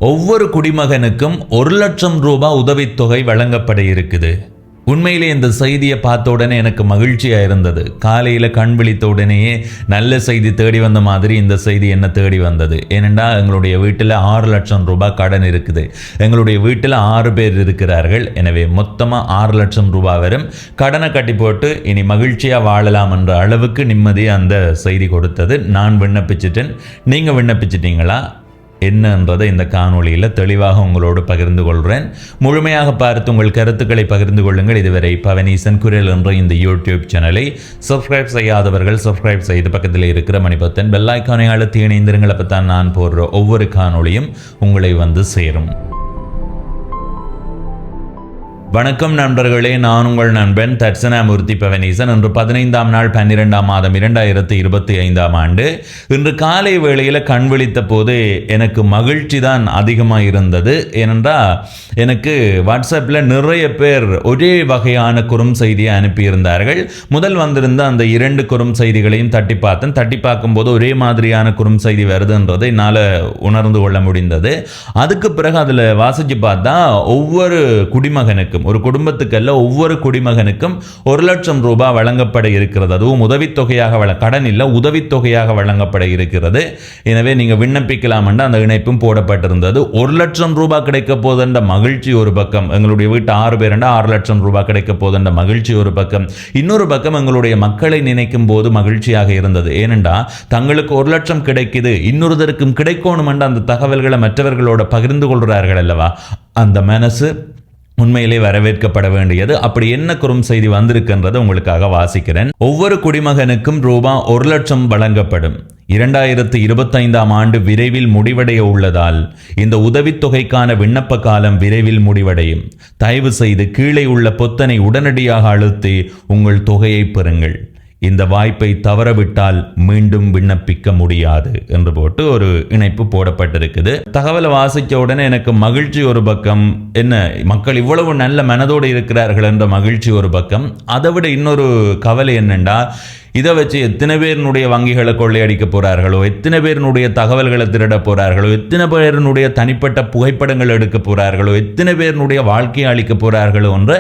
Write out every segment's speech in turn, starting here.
ஒவ்வொரு குடிமகனுக்கும் 1,00,000 ரூபாய் உதவித்தொகை வழங்கப்பட இருக்குது. உண்மையிலே இந்த செய்தியை பார்த்த உடனே எனக்கு மகிழ்ச்சியாக இருந்தது. காலையில் கண் விழித்த உடனேயே நல்ல செய்தி தேடி வந்த மாதிரி இந்த செய்தி என்ன தேடி வந்தது. ஏனென்றால் எங்களுடைய வீட்டில் 6,00,000 ரூபாய் கடன் இருக்குது. எங்களுடைய வீட்டில் 6 பேர் இருக்கிறார்கள். எனவே மொத்தமாக 6,00,000 ரூபாய் வரும். கடனை கட்டி போட்டு இனி மகிழ்ச்சியாக வாழலாம் என்ற அளவுக்கு நிம்மதியாக அந்த செய்தி கொடுத்தது. நான் விண்ணப்பிச்சிட்டேன். நீங்கள் விண்ணப்பிச்சிட்டீங்களா என்னன்றதை இந்த காணொளியில் தெளிவாக உங்களோடு பகிர்ந்து கொள்கிறேன். முழுமையாக பார்த்து உங்கள் கருத்துக்களை பகிர்ந்து கொள்ளுங்கள். இதுவரை பவனீசன் குரல் என்ற இந்த யூடியூப் சேனலை சப்ஸ்கிரைப் செய்யாதவர்கள் சப்ஸ்கிரைப் செய்து பக்கத்தில் இருக்கிற மணிபத்தன் பெல் ஐக்கானை அழுத்தி இணைந்திருங்கள். அப்போ தான் நான் போடுற ஒவ்வொரு காணொளியும் உங்களை வந்து சேரும். வணக்கம் நண்பர்களே, நான் உங்கள் நண்பன் தட்சணாமூர்த்தி பவனீசன். இன்று 15ஆம் நாள் 12ஆம் மாதம் 2025ஆம் ஆண்டு. இன்று காலை வேளையில் கண் விழித்த போது எனக்கு மகிழ்ச்சி தான் அதிகமாக இருந்தது. ஏனென்றால் எனக்கு வாட்ஸ்அப்பில் நிறைய பேர் ஒரே வகையான குறும் செய்தியை அனுப்பியிருந்தார்கள். முதல் வந்திருந்த அந்த 2 குறும் செய்திகளையும் தட்டி பார்த்தேன். தட்டி பார்க்கும்போது ஒரே மாதிரியான குறும் செய்தி வருதுன்றதை என்னால் உணர்ந்து கொள்ள முடிந்தது. அதுக்கு பிறகு அதில் வாசித்து பார்த்தா ஒவ்வொரு குடிமகனுக்கும், ஒரு குடும்பத்துக்கு அல்ல, ஒவ்வொரு குடிமகனுக்கும் 1,00,000 ரூபாய் வழங்கப்பட இருக்கிறது. அதுவும் உதவித்தொகையாக கடன் இல்லை, உதவித்தொகையாக வழங்கப்பட இருக்கிறது. எனவே நீங்கள் விண்ணப்பிக்கலாம் என்று அந்த இணைப்பும் போடப்பட்டிருந்தது. 1,00,000 ரூபாய் கிடைக்க போதுன்ற மகிழ்ச்சி ஒரு பக்கம், எங்களுடைய வீட்டு 6 பேர் 6,00,000 ரூபாய் கிடைக்க போதுன்ற மகிழ்ச்சி ஒரு பக்கம். இன்னொரு பக்கம் எங்களுடைய மக்களை நினைக்கும் போது மகிழ்ச்சியாக இருந்தது. ஏனென்றா தங்களுக்கு 1,00,000 கிடைக்குது, இன்னொருத்தருக்கும் கிடைக்கணும் என்ற அந்த தகவல்களை மற்றவர்களோட பகிர்ந்து கொள்கிறார்கள் அல்லவா, அந்த மனசு உண்மையிலே வரவேற்கப்பட வேண்டியது. அப்படி என்ன குறும் செய்தி வந்திருக்கின்றதை உங்களுக்காக வாசிக்கிறேன். ஒவ்வொரு குடிமகனுக்கும் ரூபாய் 1,00,000 வழங்கப்படும். 2025ஆம் ஆண்டு விரைவில் முடிவடைய உள்ளதால் இந்த உதவித்தொகைக்கான விண்ணப்ப காலம் விரைவில் முடிவடையும். தயவு செய்து கீழே உள்ள பொத்தனை உடனடியாக அழுத்தி உங்கள் தொகையை பெறுங்கள். இந்த வாய்ப்பை தவறவிட்டால் மீண்டும் விண்ணப்பிக்க முடியாது என்று போட்டு ஒரு இணைப்பு போடப்பட்டிருக்குது. தகவலை வாசித்த உடனே எனக்கு மகிழ்ச்சி ஒரு பக்கம், என்ன மக்கள் இவ்வளவு நல்ல மனதோடு இருக்கிறார்கள் என்ற மகிழ்ச்சி ஒரு பக்கம். அதை விட இன்னொரு கவலை என்னென்றா, இதை வச்சு எத்தனை பேருனுடைய வங்கிகளை கொள்ளையடிக்க போகிறார்களோ, எத்தனை பேருனுடைய தகவல்களை திருட போகிறார்களோ, எத்தனை பேருனுடைய தனிப்பட்ட புகைப்படங்கள் எடுக்க போகிறார்களோ, எத்தனை பேருனுடைய வாழ்க்கையை அளிக்க போகிறார்களோ என்ற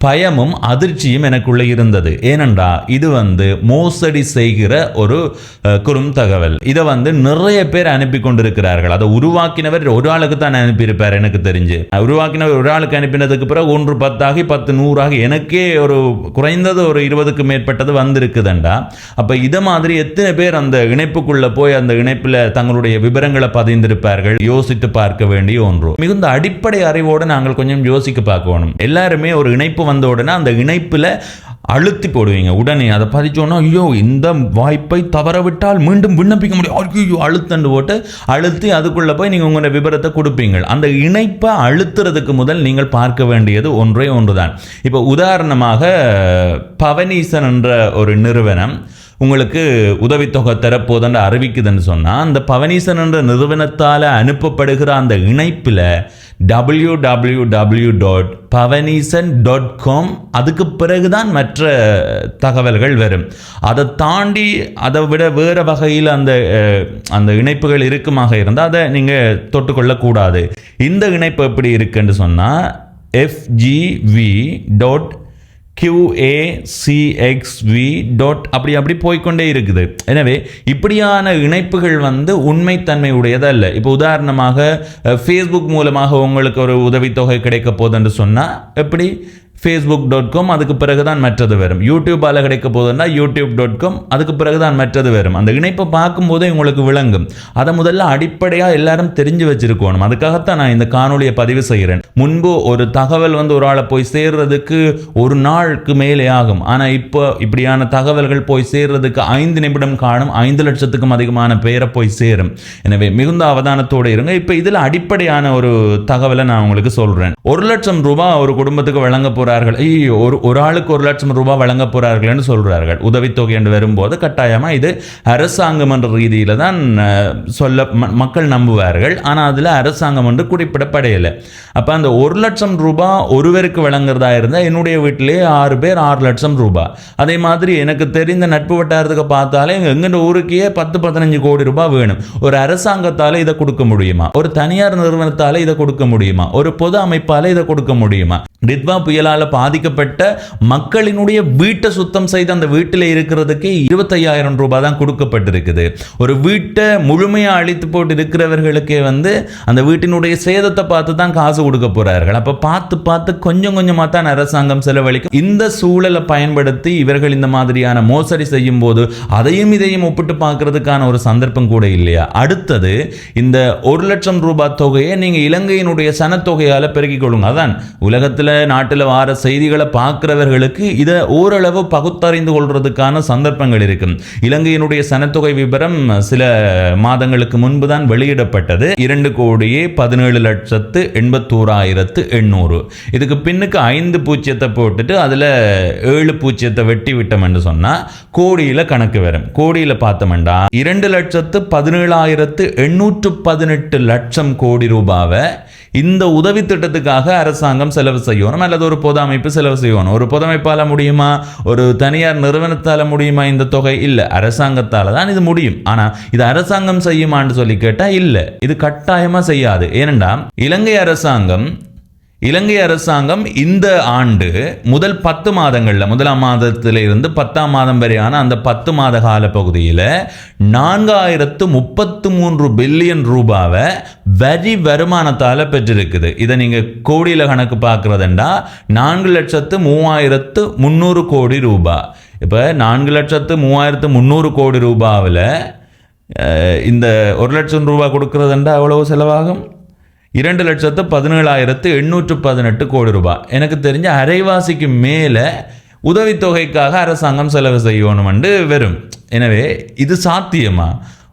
பயமும் அதிர்ச்சியும் எனக்குள்ளே இருந்தது. ஏனென்றா இது மோசடி செய்கிற ஒரு குறும் தகவல். இதை நிறைய பேர் அனுப்பி கொண்டிருக்கிறார்கள். அதை உருவாக்கினவர் ஒரு ஆளுக்கு தான் அனுப்பியிருப்பார். எனக்கு தெரிஞ்சு உருவாக்கினவர் ஒரு ஆளுக்கு அனுப்பினதுக்கு பிறகு 1 10 ஆகி 10 100 ஆகி எனக்கே ஒரு குறைந்தது ஒரு 20க்கு மேற்பட்டது வந்திருக்குதுண்டா. அப்ப இத மாதிரி எத்தனை பேர் அந்த இணைப்புக்குள்ள போய் அந்த இணைப்புல தங்களுடைய விவரங்களை பதிந்திருப்பார்கள். யோசித்து பார்க்க வேண்டிய ஒன்று. மிகுந்த அடிப்படை அறிவோடு நாங்கள் கொஞ்சம் யோசிக்க பார்க்கணும். எல்லாருமே ஒரு இணைப்பு வந்த உடனே அந்த இணைப்புல அழுத்தி போடுவீங்க. உடனே அதை பதிச்சோன்னா, ஐயோ இந்த வாய்ப்பை தவறவிட்டால் மீண்டும் விண்ணப்பிக்க முடியும், ஐயோ அழுத்தண்டு போட்டு அழுத்தி அதுக்குள்ள போய் நீங்கள் உங்களோட விவரத்தை கொடுப்பீங்க. அந்த இணைப்பை அழுத்துறதுக்கு முதல் நீங்கள் பார்க்க வேண்டியது ஒன்றே ஒன்றுதான். இப்போ உதாரணமாக பவனீசன் என்ற ஒரு நிறுவனம் உங்களுக்கு உதவித்தொகை தரப்போதுன்னு அறிவிக்குதுன்னு சொன்னால், அந்த பவனீசன் என்ற நிறுவனத்தால் அனுப்பப்படுகிற அந்த இணைப்பில் www.pavaneesan.com அதுக்கு பிறகுதான் மற்ற தகவல்கள் வரும். அதை தாண்டி அதை விட வேறு வகையில் அந்த இணைப்புகள் இருக்குமாக இருந்தால் அதை நீங்கள் தொட்டுக்கொள்ளக்கூடாது. இந்த இணைப்பு எப்படி இருக்குன்னு சொன்னால் fgv.qacxv. அப்படி போய்கொண்டே இருக்குது. எனவே இப்படியான இணைப்புகள் உண்மைத்தன்மை உடையதல்ல. இப்போ உதாரணமாக ஃபேஸ்புக் மூலமாக உங்களுக்கு ஒரு உதவித்தொகை கிடைக்க போதுன்னு சொன்னால் எப்படி facebook.com அதுக்கு பிறகுதான் மற்றது வரும். யூடியூப்பால் கிடைக்க போதுன்னா youtube.com அதுக்கு பிறகுதான் மற்றது வரும். அந்த இணைப்பை பார்க்கும்போதே உங்களுக்கு விளங்கும். அதை முதல்ல அடிப்படையாக எல்லாரும் தெரிஞ்சு வச்சிருக்கணும். அதுக்காகத்தான் நான் இந்த காணொலியை பதிவு செய்கிறேன். முன்பு ஒரு தகவல் ஒரு ஆளை போய் சேர்றதுக்கு ஒரு நாளுக்கு மேலே ஆகும். ஆனால் இப்போ இப்படியான தகவல்கள் போய் சேர்றதுக்கு 5 நிமிடம் காணும். 5 லட்சத்துக்கும் அதிகமான பேரை போய் சேரும். எனவே மிகுந்த அவதானத்தோடு இருங்க. இப்போ இதில் அடிப்படையான ஒரு தகவலை நான் உங்களுக்கு சொல்கிறேன். 1,00,000 ரூபாய் ஒரு குடும்பத்துக்கு வழங்க போகிற போறார்கள், ஒரு ஆளுக்கு 1 லட்சம் ரூபாய் வழங்க போறார்கள் என்று சொல்றார்கள். உதவித்தொகை என்று வரும்போது கட்டாயமா இது அரசாங்கம் என்ற ரீதியில தான் சொல்ல மக்கள் நம்புவார்கள். ஆனால் அதில் அரசாங்கம் என்று குறிப்பிடப்படையலை. அப்போ அந்த 1 லட்சம் ரூபாய் ஒருவருக்கு வழங்குறதா இருந்தால் என்னுடைய வீட்டிலே 6 பேர் 6 லட்சம் ரூபாய். அதே மாதிரி எனக்கு தெரிந்த நட்பு வட்டாரத்துக்கு பார்த்தாலே எங்கள் ஊருக்கே 10-15 கோடி ரூபாய் வேணும். ஒரு அரசாங்கத்தால் இதை கொடுக்க முடியுமா? ஒரு தனியார் நிறுவனத்தால் இதை கொடுக்க முடியுமா? ஒரு பொது அமைப்பால் இதை கொடுக்க முடியுமா? டிட்வா புயலால் பாதிக்கப்பட்ட மக்களினுடைய வீட்டை சுத்தம் செய்து அந்த வீட்டில் இருக்கிறதுக்கு 25,000 ரூபாய் தான் கொடுக்கப்பட்டிருக்குது. ஒரு வீட்டை முழுமையாக அழித்து போட்டு இருக்கிறவர்களுக்கே அந்த வீட்டினுடைய சேதத்தை பார்த்து தான் காசு கொடுக்க போறார்கள். அப்ப பார்த்து கொஞ்சம் கொஞ்சமாக தான் அரசாங்கம் செலவழிக்கும். இந்த சூழலை பயன்படுத்தி இவர்கள் இந்த மாதிரியான மோசடி செய்யும் போது அதையும் இதையும் ஒப்பிட்டு பார்க்கறதுக்கான ஒரு சந்தர்ப்பம் கூட இல்லையா? அடுத்தது, இந்த 1 லட்சம் ரூபாய் தொகையை நீங்க இலங்கையினுடைய சனத்தொகையால பெருக்கிக் கொள்ளுங்க. அதான் உலகத்தில் நாட்டில் வார செய்திகளை பார்க்கிறவர்களுக்கு இதை ஓரளவு பகுத்தறிந்து கொள்றதுக்கான சந்தர்ப்பங்கள் இருக்கு. இலங்கையினுடைய சனத்தொகை விவரம் சில மாதங்களுக்கு முன்பு தான் வெளியிடப்பட்டது. 2,17,81,800. இதுக்கு பின்னுக்கு 5 பூஜ்ஜியத்தை போட்டுட்டு அதுல 7 பூஜ்ஜியத்தை வெட்டி விட்டோம் என்று சொன்னா கோடியில கணக்கு வரும். கோடியில பார்த்தோம்டா 2,17,818 லட்சம் கோடி ரூபாவை இந்த உதவி திட்டத்துக்காக அரசாங்கம் செலவு செய்யணும், அல்லது ஒரு பொது அமைப்பு செலவு செய்யணும். ஒரு பொது அமைப்பால முடியுமா? ஒரு தனியார் நிறுவனத்தால முடியுமா? இந்த தொகை இல்லை, அரசாங்கத்தால தான் இது முடியும். ஆனா இது அரசாங்கம் செய்யுமான்னு சொல்லி கேட்டா இல்லை, இது கட்டாயமா செய்யாது. ஏனென்றா இலங்கை அரசாங்கம் இந்த ஆண்டு முதல் 10 மாதங்கள்ல, முதலாம் மாதத்திலிருந்து 10ஆம் மாதம் வரையான அந்த 10 மாத கால பகுதியில் 4,033 பில்லியன் ரூபாவை வரி வருமானத்தால் பெற்றிருக்குது. இதை நீங்க கோடியில கணக்கு பார்க்கறதுண்டா 4,03,300 கோடி ரூபாய். இப்ப 4,03,300 கோடி ரூபாவில் இந்த 1 லட்சம் ரூபாய் கொடுக்கறதுண்டா எவ்வளவு செலவாகும்? 2,17,818 கோடி ரூபாய். எனக்கு தெரிஞ்ச அரைவாசிக்கு மேலே உதவித்தொகைக்காக அரசாங்கம் செலவு செய்யணும் என்று வரும். எனவே இது சாத்தியமா?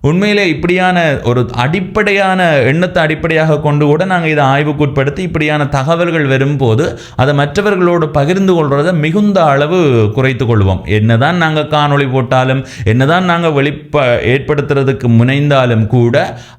உண்மையிலே இப்படியான ஒரு அடிப்படையான எண்ணத்தை அடிப்படையாக கொண்டு கூட நாங்கள் இதை ஆய்வுக்கு உட்படுத்தி இப்படியான தகவல்கள் வரும்போது அதை மற்றவர்களோடு பகிர்ந்து கொள்வதை மிகுந்த அளவு குறைத்து கொள்வோம். என்னதான் நாங்கள் காணொளி போட்டாலும், என்னதான் நாங்கள் ஏற்படுத்துறதுக்கு முனைந்தாலும் கூட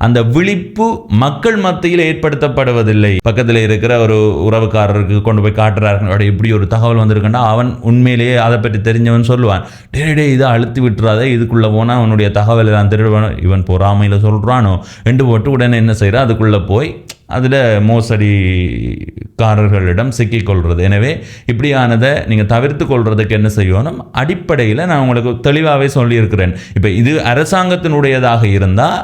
அந்த விழிப்பு மக்கள் மத்தியில் ஏற்படுத்தப்படுவதில்லை. பக்கத்தில் இருக்கிற ஒரு உறவுக்காரருக்கு கொண்டு போய் காட்டுறாரு, இப்படி ஒரு தகவல் வந்திருக்குன்னா அவன் உண்மையிலேயே அதை பற்றி தெரிஞ்சவன் சொல்லுவான், டே இதை அழுத்தி விட்டுறாத, இதுக்குள்ளே போனால் அவனுடைய தகவல் எல்லாம் திருடுவான், இவன் பொறாமையில் சொல்றானோ என்று போட்டு உடனே என்ன செய்யறா, அதுக்குள்ள போய் அதில் மோசடிக்காரர்களிடம் சிக்கிக்கொள்வது. எனவே இப்படியானதை நீங்கள் தவிர்த்து கொள்றதுக்கு என்ன செய்யணும்? அடிப்படையில் நான் உங்களுக்கு தெளிவாகவே சொல்லியிருக்கிறேன். இப்போ இது அரசாங்கத்தினுடையதாக இருந்தால்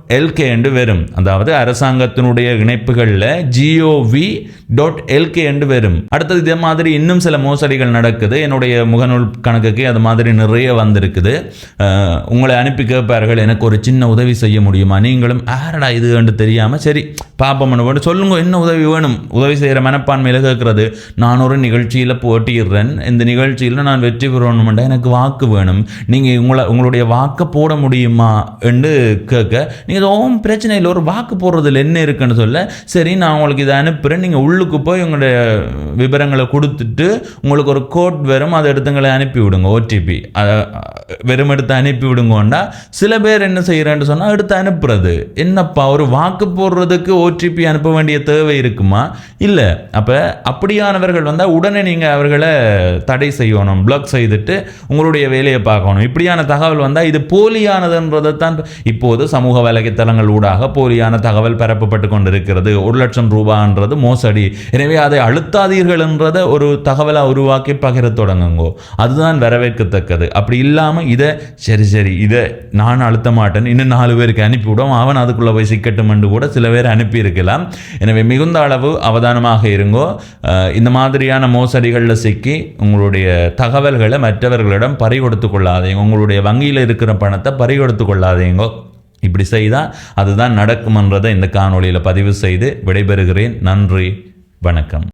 gov.lk என்று வரும். அதாவது அரசாங்கத்தினுடைய இணைப்புகளில் gov.lk என்று வரும். அடுத்தது இதே மாதிரி இன்னும் சில மோசடிகள் நடக்குது. என்னுடைய முகநூல் கணக்குக்கு அது மாதிரி நிறைய வந்திருக்குது. உங்களை அனுப்பி கேட்பார்கள், எனக்கு ஒரு சின்ன உதவி செய்ய முடியுமா? நீங்களும் ஆரடா இது என்று தெரியாமல் சரி பாப்பம் சொல்லுங்க, என்ன உதவி வேணும்? உதவி செய்கிற மனப்பான்மையில் கேட்கறது. நான் ஒரு நிகழ்ச்சியில் போட்டிடுறேன், இந்த நிகழ்ச்சியில் நான் வெற்றி பெறணுமெண்டா எனக்கு வாக்கு வேணும், நீங்கள் உங்களுடைய வாக்கை போட முடியுமா என்று கேட்க, நீங்கள் ஓம் பிரச்சனை இல்லை, ஒரு வாக்கு போடுறதுல என்ன இருக்குன்னு சொல்ல, சரி நான் உங்களுக்கு இதை அனுப்புகிறேன், நீங்கள் உள்ளுக்கு போய் உங்களுடைய விவரங்களை கொடுத்துட்டு உங்களுக்கு ஒரு கோட் வரும், அதை எடுத்துங்களை அனுப்பி விடுங்க, ஓடிபி வெறும் எடுத்து அனுப்பி விடுங்கோண்டா. சில பேர் என்ன செய்கிறேன்னு சொன்னால் எடுத்து அனுப்புறது. என்னப்பா, ஒரு வாக்கு போடுறதுக்கு ஓடிபி அனுப்ப வேண்டிய தேவை இருக்குமா? இல்லை. அப்போ அப்படியானவர்கள் வந்தால் உடனே நீங்கள் அவர்களை தடை செய்யணும், பிளாக் செய்துட்டு உங்களுடைய வேலையை பார்க்கணும். இப்படியான தகவல் வந்தால் இது போலியானதுன்றதை தான் இப்போது சமூக வலைத்தளங்கள் ஊடாக போலியான தகவல் பரப்பப்பட்டு கொண்டிருக்கிறது. 1 லட்சம் ரூபான்றது மோசடி, எனவே அதை அழுத்தாதீர்கள் என்றதை ஒரு தகவலாக உருவாக்கி பகிர தொடங்குங்கோ. அதுதான் வரவேற்கத்தக்கது. அப்படி இல்லாமல் இதை சரி இதை நான் அழுத்த மாட்டேன், இன்னும் 4 பேருக்கு அனுப்பிவிடும், அவன் அதுக்குள்ளே போய் சிக்கட்டும் என்று கூட சில பேர் அனுப்பியிருக்கலாம். எனவே மிகுந்த அளவு அவதானமாக இருங்கோ. இந்த மாதிரியான மோசடிகளில் சிக்கி உங்களுடைய தகவல்களை மற்றவர்களிடம் பறிகொடுத்து கொள்ளாதீங்க. உங்களுடைய வங்கியில் இருக்கிற பணத்தை பறிகொடுத்து கொள்ளாதீங்க. இப்படி செய்தால் அதுதான் நடக்கும் என்றதை இந்த காணொளியில் பதிவு செய்து விடைபெறுகிறேன். நன்றி, வணக்கம்.